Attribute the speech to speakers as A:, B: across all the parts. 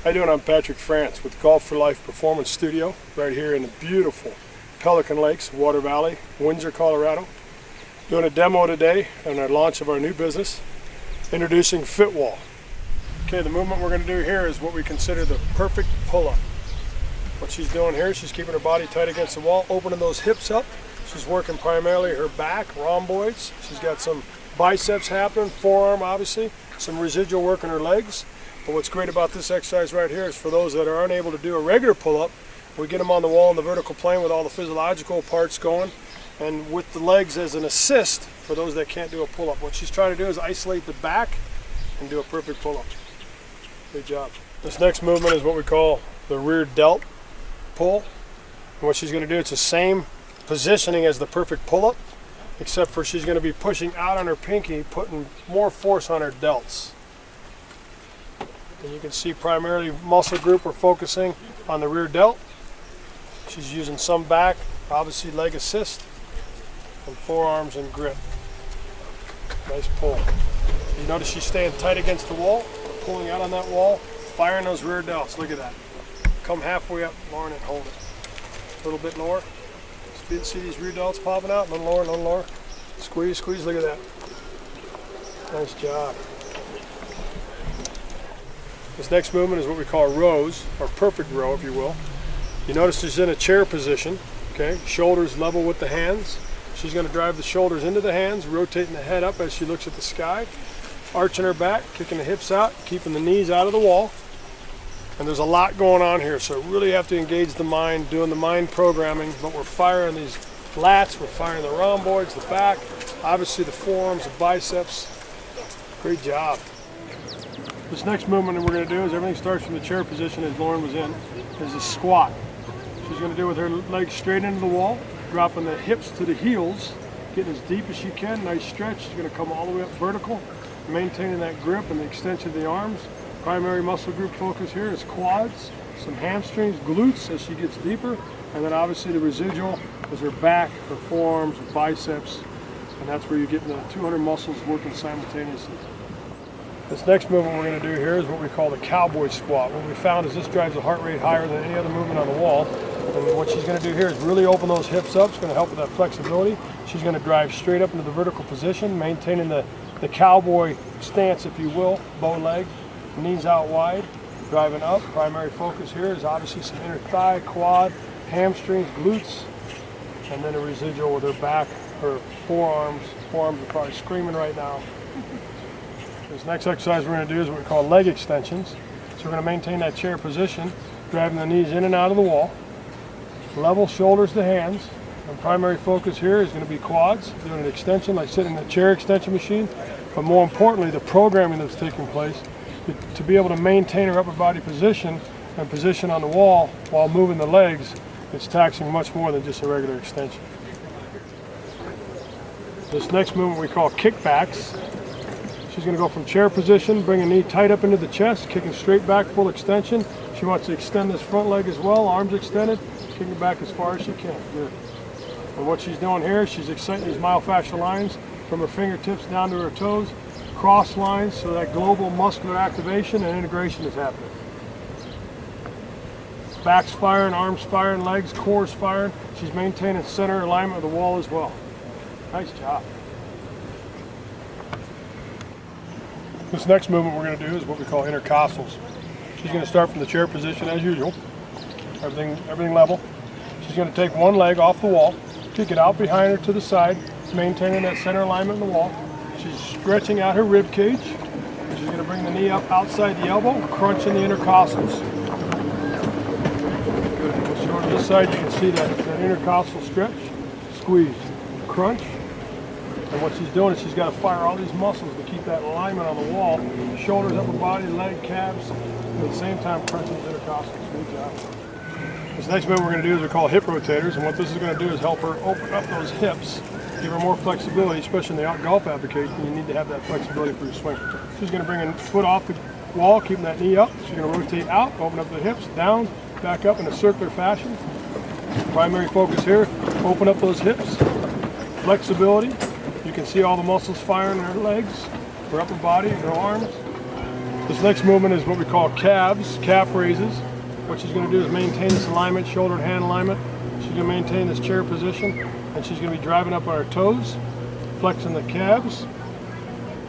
A: How you doing? I'm Pat Frantz with Golf4Life Performance Studio right here in the beautiful Pelican Lakes, Water Valley, Windsor, Colorado. Doing a demo today on our launch of our new business, introducing FItwall. Okay, the movement we're going to do here is what we consider the perfect pull-up. What she's doing here, she's keeping her body tight against the wall, opening those hips up. She's working primarily her back, rhomboids. She's got some biceps happening, forearm obviously, some residual work in her legs. But what's great about this exercise right here is for those that are unable to do a regular pull-up, we get them on the wall in the vertical plane with all the physiological parts going, and with the legs as an assist for those that can't do a pull-up. What she's trying to do is isolate the back and do a perfect pull-up. Good job. This next movement is what we call the rear delt pull. And what she's going to do, it's the same positioning as the perfect pull-up, except for she's going to be pushing out on her pinky, putting more force on her delts. And you can see primarily muscle group we're focusing on the rear delt. She's using some back, obviously leg assist, and forearms and grip. Nice pull. You notice she's staying tight against the wall, pulling out on that wall, firing those rear delts. Look at that. Come halfway up, Lauren, and hold it. A little bit lower. See these rear delts popping out? A little lower, a little lower. Squeeze, squeeze, look at that. Nice job. This next movement is what we call rows, or perfect row, if you will. You notice she's in a chair position, okay? Shoulders level with the hands. She's going to drive the shoulders into the hands, rotating the head up as she looks at the sky, arching her back, kicking the hips out, keeping the knees out of the wall. And there's a lot going on here, so really have to engage the mind, doing the mind programming, but we're firing these lats, we're firing the rhomboids, the back, obviously the forearms, the biceps. Great job. This next movement that we're going to do is everything starts from the chair position as Lauren was in, is a squat. She's going to do with her legs straight into the wall, dropping the hips to the heels, getting as deep as she can, nice stretch. She's going to come all the way up vertical, maintaining that grip and the extension of the arms. Primary muscle group focus here is quads, some hamstrings, glutes as she gets deeper, and then obviously the residual is her back, her forearms, her biceps, and that's where you're getting the 200 muscles working simultaneously. This next movement we're going to do here is what we call the cowboy squat. What we found is this drives the heart rate higher than any other movement on the wall. And what she's going to do here is really open those hips up. It's going to help with that flexibility. She's going to drive straight up into the vertical position, maintaining the cowboy stance, if you will, bow leg, knees out wide, driving up. Primary focus here is obviously some inner thigh, quad, hamstrings, glutes, and then a residual with her back, her forearms. Forearms are probably screaming right now. This next exercise we're going to do is what we call leg extensions. So we're going to maintain that chair position, driving the knees in and out of the wall. Level shoulders to hands. And primary focus here is going to be quads, doing an extension like sitting in the chair extension machine. But more importantly, the programming that's taking place to be able to maintain her upper body position and position on the wall while moving the legs, it's taxing much more than just a regular extension. This next movement we call kickbacks. She's going to go from chair position, bring a knee tight up into the chest, kicking straight back, full extension. She wants to extend this front leg as well, arms extended, kicking back as far as she can. Good. And what she's doing here, she's exciting these myofascial lines from her fingertips down to her toes, cross lines, so that global muscular activation and integration is happening. Back's firing, arms firing, legs, core's firing. She's maintaining center alignment of the wall as well. Nice job. This next movement we're going to do is what we call intercostals. She's going to start from the chair position as usual, everything level. She's going to take one leg off the wall, kick it out behind her to the side, maintaining that center alignment in the wall. She's stretching out her rib cage. She's going to bring the knee up outside the elbow, crunching the intercostals. Good. Once you go to this side, you can see that intercostal stretch, squeeze, crunch. And what she's doing is she's got to fire all these muscles to keep that alignment on the wall. Shoulders, upper body, leg, calves, and at the same time crunching the intercostals. Good job. This next move we're going to do is we call hip rotators, and what this is going to do is help her open up those hips, give her more flexibility, especially in the golf application. You need to have that flexibility for your swing. She's going to bring a foot off the wall, keeping that knee up. She's going to rotate out, open up the hips, down, back up in a circular fashion. Primary focus here, open up those hips, flexibility. You can see all the muscles firing in her legs, her upper body, her arms. This next movement is what we call calves, calf raises. What she's going to do is maintain this alignment, shoulder and hand alignment. She's going to maintain this chair position, and she's going to be driving up on her toes, flexing the calves.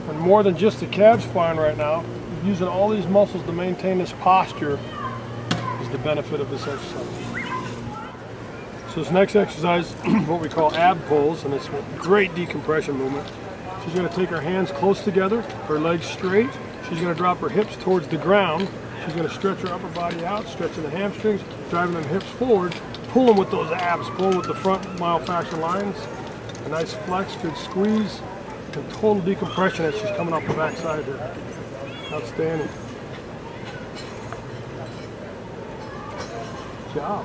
A: And more than just the calves firing right now, using all these muscles to maintain this posture is the benefit of this exercise. So this next exercise is what we call ab pulls, and it's a great decompression movement. She's going to take her hands close together, her legs straight. She's going to drop her hips towards the ground. She's going to stretch her upper body out, stretching the hamstrings, driving them hips forward, pulling with those abs, pulling with the front myofascial lines. A nice flex, good squeeze, and total decompression as she's coming off the backside here. Outstanding. Good job.